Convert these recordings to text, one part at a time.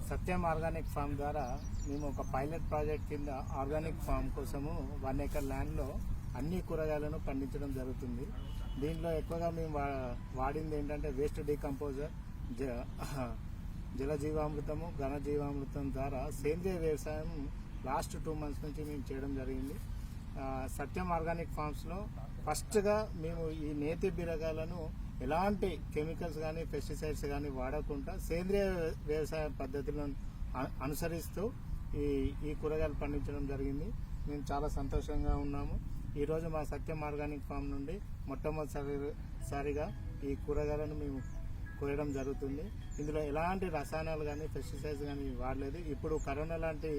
సత్యం organic form ద్వారా మేము ఒక పైలట్ ప్రాజెక్ట్ కింద ఆర్గానిక్ ఫామ్ కోసము 1 ఎకర్ ల్యాండ్లో అన్ని కూరగాయలను పండించడం జరుగుతుంది. దీంట్లో ఎక్కువగా మేము వాడింది ఏంటంటే వేస్ట్ డీకంపోజర్, జలజీవామృతము, ఘనజీవామృతం ద్వారా సేంద్రియ వ్యవసాయం లాస్ట్ 2 months నుంచి మేము చేయడం జరిగింది. సత్యం ఆర్గానిక్ ఫామ్స్లో ఫస్ట్గా మేము ఈ నేతి బీరకాయలను ఎలాంటి కెమికల్స్ కానీ పెస్టిసైడ్స్ కానీ వాడకుండా సేంద్రియ వ్యవసాయ పద్ధతులను అనుసరిస్తూ ఈ కూరగాయలు పండించడం జరిగింది. మేము చాలా సంతోషంగా ఉన్నాము. ఈరోజు మా సత్యం ఆర్గానిక్ ఫామ్ నుండి మొట్టమొదటిసారిగా ఈ కూరగాయలను మేము కోయడం జరుగుతుంది. ఇందులో ఎలాంటి రసాయనాలు కానీ పెస్టిసైడ్స్ కానీ వాడలేదు. ఇప్పుడు కరోనా లాంటి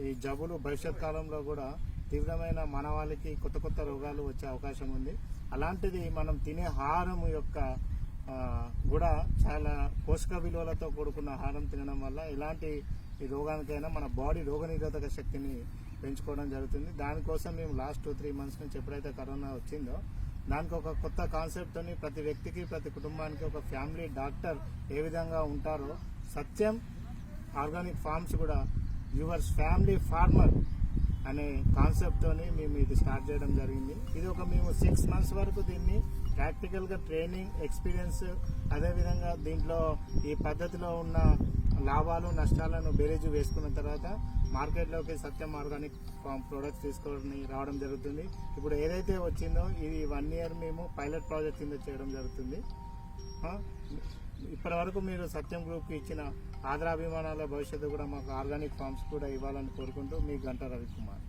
ఈ జబ్బులు భవిష్యత్ కాలంలో కూడా తీవ్రమైన మానవాళికి కొత్త రోగాలు వచ్చే అవకాశం ఉంది. అలాంటిది మనం తినే ఆహారం యొక్క కూడా చాలా పోషక విలువలతో కూడుకున్న ఆహారం తినడం వల్ల ఎలాంటి ఈ రోగానికైనా మన బాడీ రోగనిరోధక శక్తిని పెంచుకోవడం జరుగుతుంది. దానికోసం మేము లాస్ట్ 2-3 months నుంచి ఎప్పుడైతే కరోనా వచ్చిందో దానికి ఒక కొత్త కాన్సెప్ట్తోని ప్రతి వ్యక్తికి ప్రతి కుటుంబానికి ఒక ఫ్యామిలీ డాక్టర్ ఏ విధంగా ఉంటారో సత్యం ఆర్గానిక్ ఫార్మ్స్ కూడా యువర్స్ ఫ్యామిలీ ఫార్మర్ అనే కాన్సెప్ట్తోని మేము ఇది స్టార్ట్ చేయడం జరిగింది. ఇది మేము 6 months వరకు దీన్ని ప్రాక్టికల్గా ట్రైనింగ్ ఎక్స్పీరియన్స్, అదేవిధంగా దీంట్లో ఈ పద్ధతిలో ఉన్న లాభాలు నష్టాలను బేరీజు వేసుకున్న తర్వాత మార్కెట్లోకి సత్యం ఆర్గానిక్ ఫామ్ ప్రొడక్ట్స్ తీసుకొని రావడం జరుగుతుంది. ఇప్పుడు ఏదైతే వచ్చిందో ఇది 1 year మేము పైలట్ ప్రాజెక్ట్ కింద చేయడం జరుగుతుంది. ఇప్పటి వరకు మీరు సత్యం గ్రూప్కి ఇచ్చిన ఆదరాభిమానాల భవిష్యత్తు కూడా మాకు ఆర్గానిక్ ఫార్మ్స్ కూడా ఇవ్వాలని కోరుకుంటూ మీ గంట రవికుమార్.